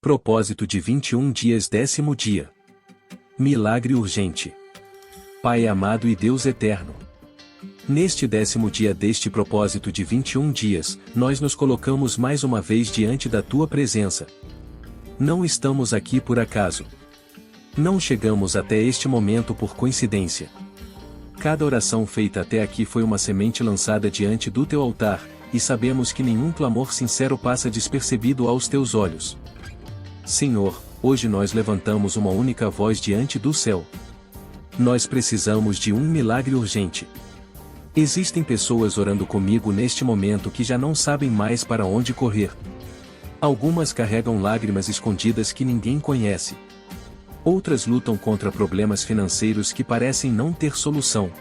Propósito de 21 dias, 10º dia. Milagre urgente. Pai amado e Deus eterno. Neste 10º dia deste propósito de 21 dias, nós nos colocamos mais uma vez diante da Tua presença. Não estamos aqui por acaso. Não chegamos até este momento por coincidência. Cada oração feita até aqui foi uma semente lançada diante do Teu altar, e sabemos que nenhum clamor sincero passa despercebido aos Teus olhos. Senhor, hoje nós levantamos uma única voz diante do céu. Nós precisamos de um milagre urgente. Existem pessoas orando comigo neste momento que já não sabem mais para onde correr. Algumas carregam lágrimas escondidas que ninguém conhece. Outras lutam contra problemas financeiros que parecem não ter solução.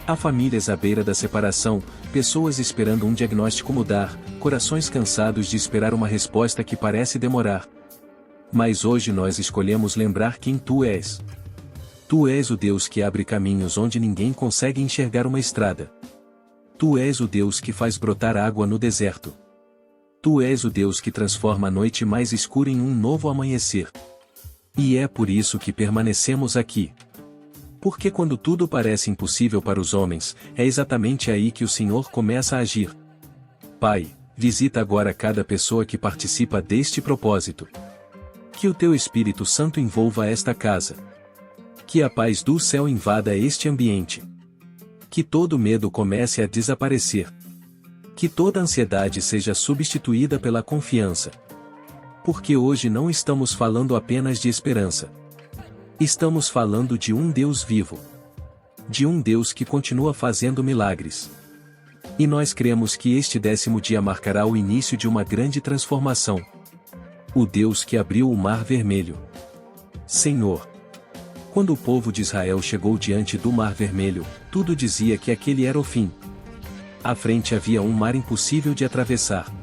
Há famílias à beira da separação, pessoas esperando um diagnóstico mudar, corações cansados de esperar uma resposta que parece demorar. Mas hoje nós escolhemos lembrar quem Tu és. Tu és o Deus que abre caminhos onde ninguém consegue enxergar uma estrada. Tu és o Deus que faz brotar água no deserto. Tu és o Deus que transforma a noite mais escura em um novo amanhecer. E é por isso que permanecemos aqui. Porque quando tudo parece impossível para os homens, é exatamente aí que o Senhor começa a agir. Pai, visita agora cada pessoa que participa deste propósito. Que o Teu Espírito Santo envolva esta casa. Que a paz do céu invada este ambiente. Que todo medo comece a desaparecer. Que toda ansiedade seja substituída pela confiança. Porque hoje não estamos falando apenas de esperança. Estamos falando de um Deus vivo. De um Deus que continua fazendo milagres. E nós cremos que este 10º dia marcará o início de uma grande transformação. O Deus que abriu o Mar Vermelho. Senhor. Quando o povo de Israel chegou diante do Mar Vermelho, tudo dizia que aquele era o fim. À frente havia um mar impossível de atravessar.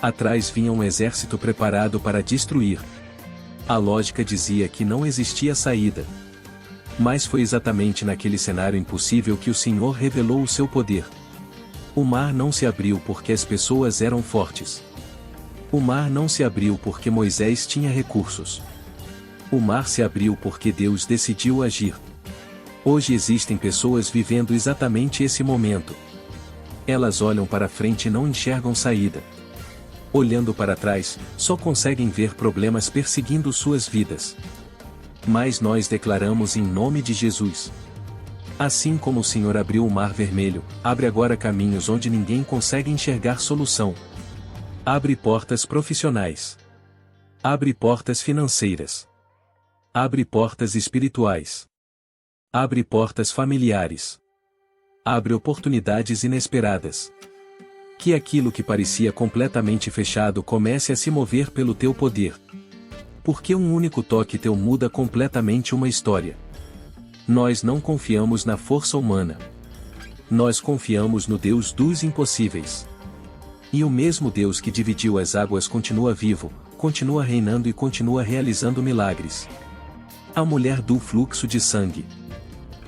Atrás vinha um exército preparado para destruir. A lógica dizia que não existia saída. Mas foi exatamente naquele cenário impossível que o Senhor revelou o seu poder. O mar não se abriu porque as pessoas eram fortes. O mar não se abriu porque Moisés tinha recursos. O mar se abriu porque Deus decidiu agir. Hoje existem pessoas vivendo exatamente esse momento. Elas olham para frente e não enxergam saída. Olhando para trás, só conseguem ver problemas perseguindo suas vidas. Mas nós declaramos em nome de Jesus. Assim como o Senhor abriu o Mar Vermelho, abre agora caminhos onde ninguém consegue enxergar solução. Abre portas profissionais. Abre portas financeiras. Abre portas espirituais. Abre portas familiares. Abre oportunidades inesperadas. Que aquilo que parecia completamente fechado comece a se mover pelo Teu poder. Porque um único toque Teu muda completamente uma história. Nós não confiamos na força humana. Nós confiamos no Deus dos impossíveis. E o mesmo Deus que dividiu as águas continua vivo, continua reinando e continua realizando milagres. A mulher do fluxo de sangue.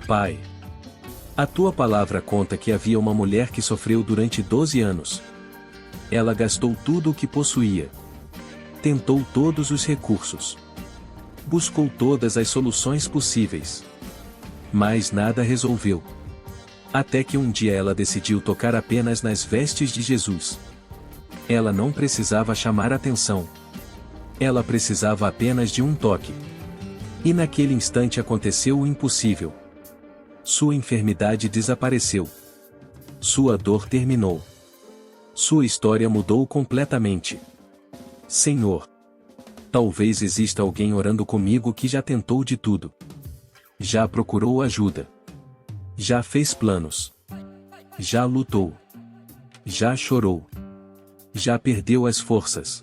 Pai. A Tua palavra conta que havia uma mulher que sofreu durante 12 anos. Ela gastou tudo o que possuía. Tentou todos os recursos. Buscou todas as soluções possíveis. Mas nada resolveu. Até que um dia ela decidiu tocar apenas nas vestes de Jesus. Ela não precisava chamar atenção. Ela precisava apenas de um toque. E naquele instante aconteceu o impossível. Sua enfermidade desapareceu. Sua dor terminou. Sua história mudou completamente. Senhor. Talvez exista alguém orando comigo que já tentou de tudo. Já procurou ajuda. Já fez planos. Já lutou. Já chorou. Já perdeu as forças.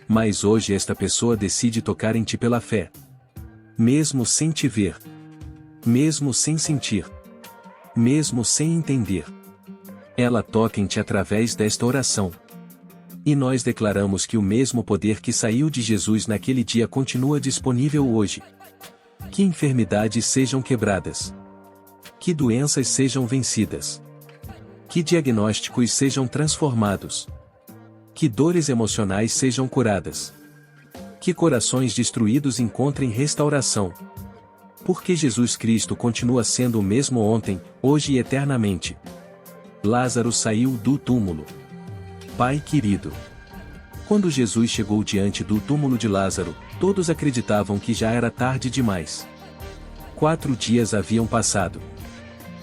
Mas hoje esta pessoa decide tocar em Ti pela fé. Mesmo sem Te ver. Mesmo sem sentir. Mesmo sem entender. Ela toca em Ti através desta oração. E nós declaramos que o mesmo poder que saiu de Jesus naquele dia continua disponível hoje. Que enfermidades sejam quebradas. Que doenças sejam vencidas. Que diagnósticos sejam transformados. Que dores emocionais sejam curadas. Que corações destruídos encontrem restauração. Porque Jesus Cristo continua sendo o mesmo ontem, hoje e eternamente. Lázaro saiu do túmulo. Pai querido. Quando Jesus chegou diante do túmulo de Lázaro, todos acreditavam que já era tarde demais. 4 dias haviam passado.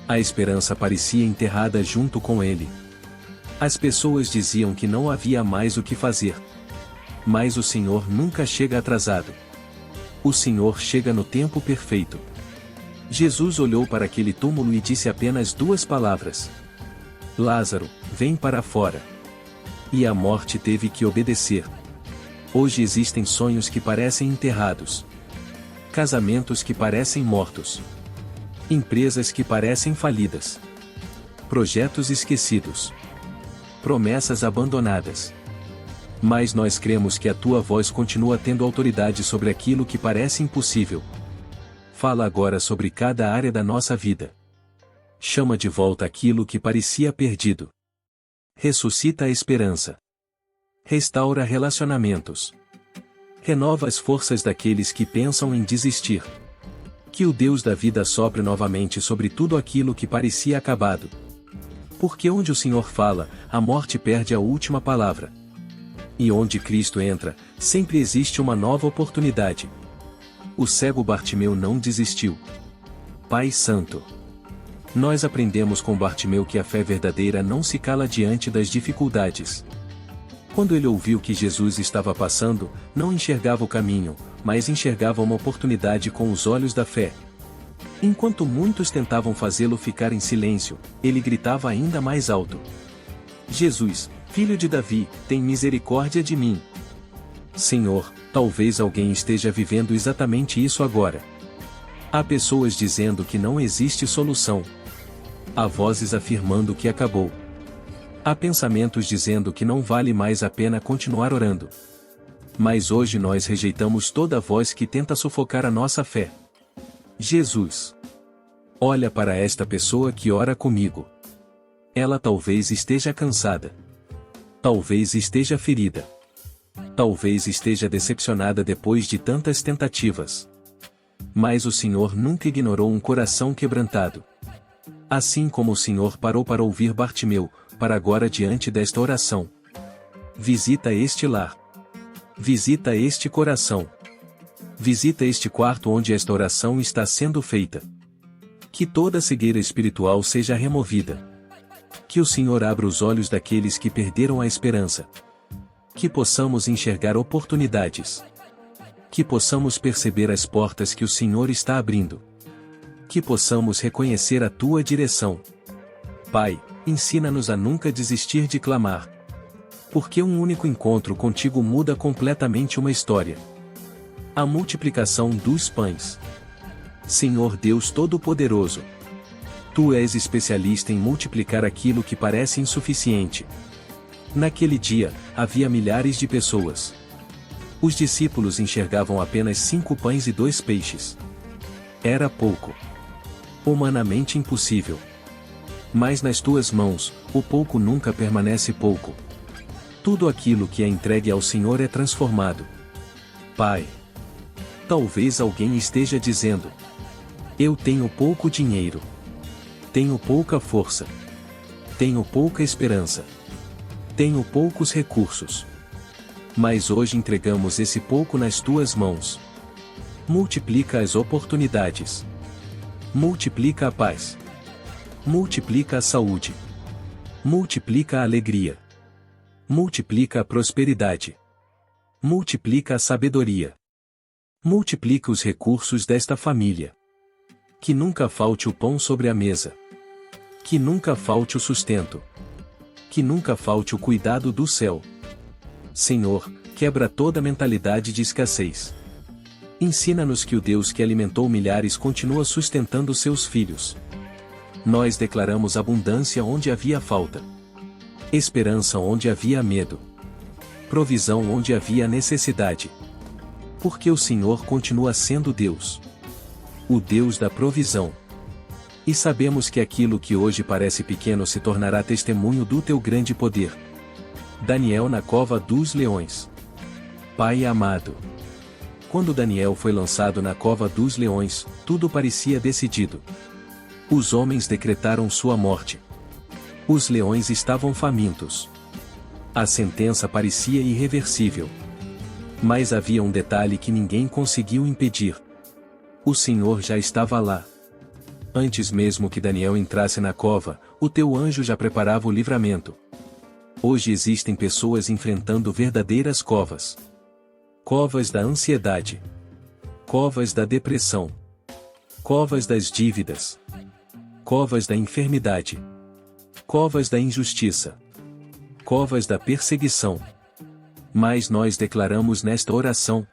A esperança parecia enterrada junto com ele. As pessoas diziam que não havia mais o que fazer. Mas o Senhor nunca chega atrasado. O Senhor chega no tempo perfeito. Jesus olhou para aquele túmulo e disse apenas 2 palavras: Lázaro, vem para fora. E a morte teve que obedecer. Hoje existem sonhos que parecem enterrados. Casamentos que parecem mortos. Empresas que parecem falidas. Projetos esquecidos. Promessas abandonadas. Mas nós cremos que a tua voz continua tendo autoridade sobre aquilo que parece impossível. Fala agora sobre cada área da nossa vida. Chama de volta aquilo que parecia perdido. Ressuscita a esperança. Restaura relacionamentos. Renova as forças daqueles que pensam em desistir. Que o Deus da vida sopre novamente sobre tudo aquilo que parecia acabado. Porque onde o Senhor fala, a morte perde a última palavra. E onde Cristo entra, sempre existe uma nova oportunidade. O cego Bartimeu não desistiu. Pai Santo. Nós aprendemos com Bartimeu que a fé verdadeira não se cala diante das dificuldades. Quando ele ouviu que Jesus estava passando, não enxergava o caminho, mas enxergava uma oportunidade com os olhos da fé. Enquanto muitos tentavam fazê-lo ficar em silêncio, ele gritava ainda mais alto: Jesus, Filho de Davi, tem misericórdia de mim. Senhor, talvez alguém esteja vivendo exatamente isso agora. Há pessoas dizendo que não existe solução. Há vozes afirmando que acabou. Há pensamentos dizendo que não vale mais a pena continuar orando. Mas hoje nós rejeitamos toda voz que tenta sufocar a nossa fé. Jesus. Olha para esta pessoa que ora comigo. Ela talvez esteja cansada. Talvez esteja ferida. Talvez esteja decepcionada depois de tantas tentativas. Mas o Senhor nunca ignorou um coração quebrantado. Assim como o Senhor parou para ouvir Bartimeu, para agora diante desta oração. Visita este lar. Visita este coração. Visita este quarto onde esta oração está sendo feita. Que toda cegueira espiritual seja removida. Que o Senhor abra os olhos daqueles que perderam a esperança. Que possamos enxergar oportunidades. Que possamos perceber as portas que o Senhor está abrindo. Que possamos reconhecer a tua direção. Pai, ensina-nos a nunca desistir de clamar. Porque um único encontro contigo muda completamente uma história. A multiplicação dos pães. Senhor Deus Todo-Poderoso. Tu és especialista em multiplicar aquilo que parece insuficiente. Naquele dia, havia milhares de pessoas. Os discípulos enxergavam apenas 5 pães e 2 peixes. Era pouco. Humanamente impossível. Mas nas tuas mãos, o pouco nunca permanece pouco. Tudo aquilo que é entregue ao Senhor é transformado. Pai. Talvez alguém esteja dizendo: eu tenho pouco dinheiro. Tenho pouca força. Tenho pouca esperança. Tenho poucos recursos. Mas hoje entregamos esse pouco nas tuas mãos. Multiplica as oportunidades. Multiplica a paz. Multiplica a saúde. Multiplica a alegria. Multiplica a prosperidade. Multiplica a sabedoria. Multiplica os recursos desta família. Que nunca falte o pão sobre a mesa. Que nunca falte o sustento. Que nunca falte o cuidado do céu. Senhor, quebra toda mentalidade de escassez. Ensina-nos que o Deus que alimentou milhares continua sustentando seus filhos. Nós declaramos abundância onde havia falta. Esperança onde havia medo. Provisão onde havia necessidade. Porque o Senhor continua sendo Deus. O Deus da provisão. E sabemos que aquilo que hoje parece pequeno se tornará testemunho do teu grande poder. Daniel na cova dos leões. Pai amado. Quando Daniel foi lançado na cova dos leões, tudo parecia decidido. Os homens decretaram sua morte. Os leões estavam famintos. A sentença parecia irreversível. Mas havia um detalhe que ninguém conseguiu impedir. O Senhor já estava lá. Antes mesmo que Daniel entrasse na cova, o teu anjo já preparava o livramento. Hoje existem pessoas enfrentando verdadeiras covas. Covas da ansiedade. Covas da depressão. Covas das dívidas. Covas da enfermidade. Covas da injustiça. Covas da perseguição. Mas nós declaramos nesta oração: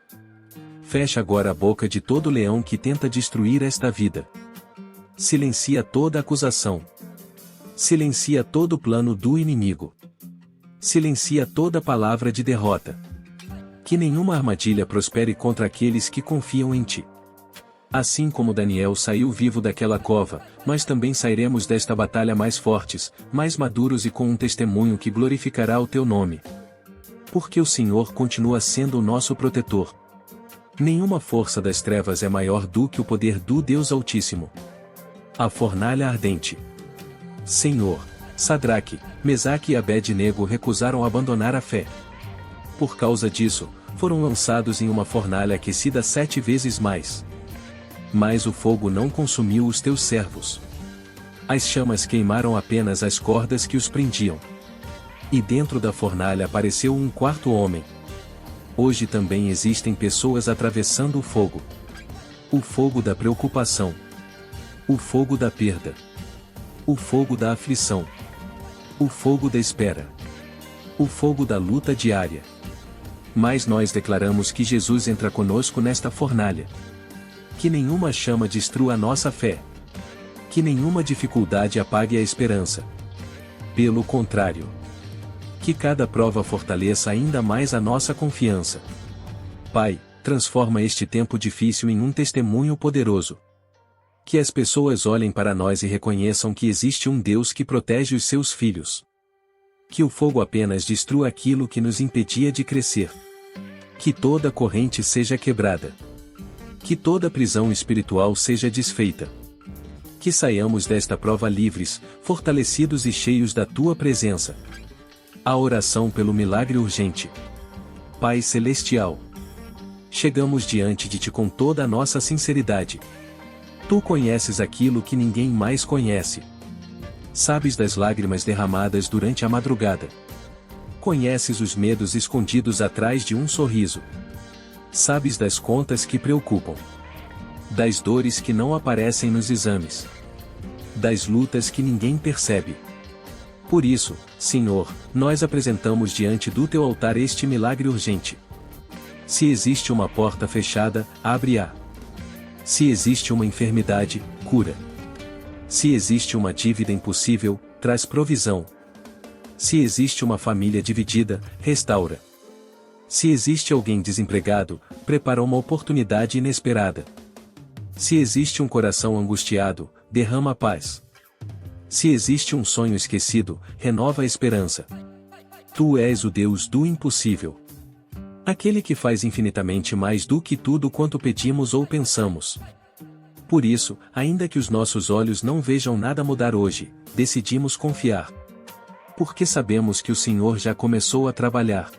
fecha agora a boca de todo leão que tenta destruir esta vida. Silencia toda acusação. Silencia todo plano do inimigo. Silencia toda palavra de derrota. Que nenhuma armadilha prospere contra aqueles que confiam em ti. Assim como Daniel saiu vivo daquela cova, nós também sairemos desta batalha mais fortes, mais maduros e com um testemunho que glorificará o teu nome. Porque o Senhor continua sendo o nosso protetor. Nenhuma força das trevas é maior do que o poder do Deus Altíssimo. A fornalha ardente. Senhor, Sadraque, Mesaque e Abed-nego recusaram abandonar a fé. Por causa disso, foram lançados em uma fornalha aquecida 7 vezes mais. Mas o fogo não consumiu os teus servos. As chamas queimaram apenas as cordas que os prendiam. E dentro da fornalha apareceu um quarto homem. Hoje também existem pessoas atravessando o fogo. O fogo da preocupação. O fogo da perda. O fogo da aflição. O fogo da espera. O fogo da luta diária. Mas nós declaramos que Jesus entra conosco nesta fornalha. Que nenhuma chama destrua a nossa fé. Que nenhuma dificuldade apague a esperança. Pelo contrário. Que cada prova fortaleça ainda mais a nossa confiança. Pai, transforma este tempo difícil em um testemunho poderoso. Que as pessoas olhem para nós e reconheçam que existe um Deus que protege os seus filhos. Que o fogo apenas destrua aquilo que nos impedia de crescer. Que toda corrente seja quebrada. Que toda prisão espiritual seja desfeita. Que saiamos desta prova livres, fortalecidos e cheios da tua presença. A oração pelo milagre urgente. Pai Celestial, chegamos diante de ti com toda a nossa sinceridade. Tu conheces aquilo que ninguém mais conhece. Sabes das lágrimas derramadas durante a madrugada. Conheces os medos escondidos atrás de um sorriso. Sabes das contas que preocupam. Das dores que não aparecem nos exames. Das lutas que ninguém percebe. Por isso, Senhor, nós apresentamos diante do teu altar este milagre urgente. Se existe uma porta fechada, abre-a. Se existe uma enfermidade, cura. Se existe uma dívida impossível, traz provisão. Se existe uma família dividida, restaura. Se existe alguém desempregado, prepara uma oportunidade inesperada. Se existe um coração angustiado, derrama paz. Se existe um sonho esquecido, renova a esperança. Tu és o Deus do impossível. Aquele que faz infinitamente mais do que tudo quanto pedimos ou pensamos. Por isso, ainda que os nossos olhos não vejam nada mudar hoje, decidimos confiar. Porque sabemos que o Senhor já começou a trabalhar.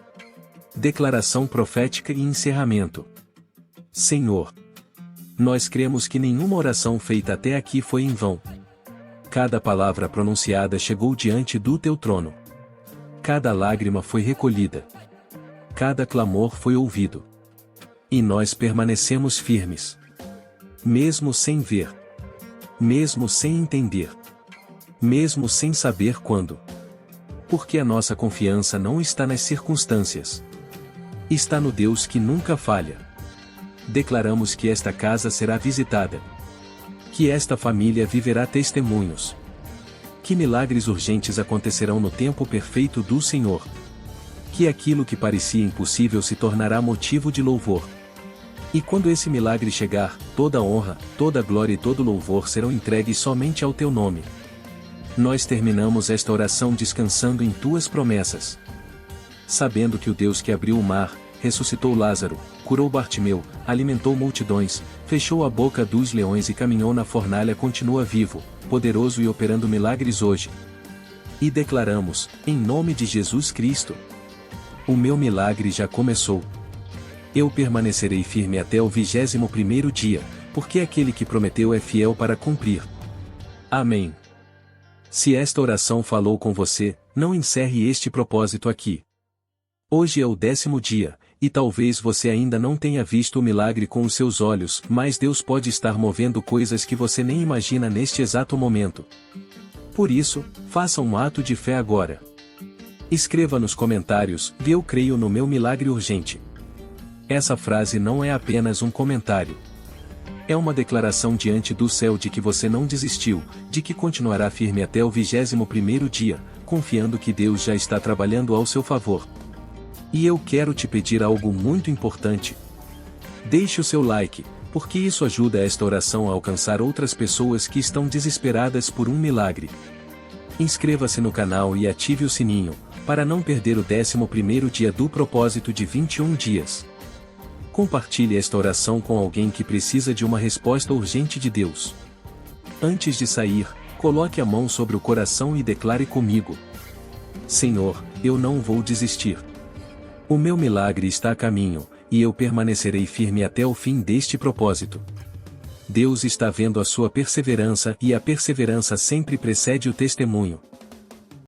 Declaração profética e encerramento. Senhor, nós cremos que nenhuma oração feita até aqui foi em vão. Cada palavra pronunciada chegou diante do teu trono. Cada lágrima foi recolhida. Cada clamor foi ouvido. E nós permanecemos firmes. Mesmo sem ver. Mesmo sem entender. Mesmo sem saber quando. Porque a nossa confiança não está nas circunstâncias. Está no Deus que nunca falha. Declaramos que esta casa será visitada. Que esta família viverá testemunhos. Que milagres urgentes acontecerão no tempo perfeito do Senhor. Que aquilo que parecia impossível se tornará motivo de louvor. E quando esse milagre chegar, toda honra, toda glória e todo louvor serão entregues somente ao teu nome. Nós terminamos esta oração descansando em tuas promessas. Sabendo que o Deus que abriu o mar, ressuscitou Lázaro, curou Bartimeu, alimentou multidões, fechou a boca dos leões e caminhou na fornalha continua vivo, poderoso e operando milagres hoje. E declaramos, em nome de Jesus Cristo: o meu milagre já começou. Eu permanecerei firme até o 21º dia, porque aquele que prometeu é fiel para cumprir. Amém. Se esta oração falou com você, não encerre este propósito aqui. Hoje é o 10º dia, e talvez você ainda não tenha visto o milagre com os seus olhos, mas Deus pode estar movendo coisas que você nem imagina neste exato momento. Por isso, faça um ato de fé agora. Escreva nos comentários: eu creio no meu milagre urgente. Essa frase não é apenas um comentário. É uma declaração diante do céu de que você não desistiu, de que continuará firme até o 21º dia, confiando que Deus já está trabalhando ao seu favor. E eu quero te pedir algo muito importante. Deixe o seu like, porque isso ajuda esta oração a alcançar outras pessoas que estão desesperadas por um milagre. Inscreva-se no canal e ative o sininho, para não perder o 11º dia do propósito de 21 dias. Compartilhe esta oração com alguém que precisa de uma resposta urgente de Deus. Antes de sair, coloque a mão sobre o coração e declare comigo: Senhor, eu não vou desistir. O meu milagre está a caminho, e eu permanecerei firme até o fim deste propósito. Deus está vendo a sua perseverança e a perseverança sempre precede o testemunho.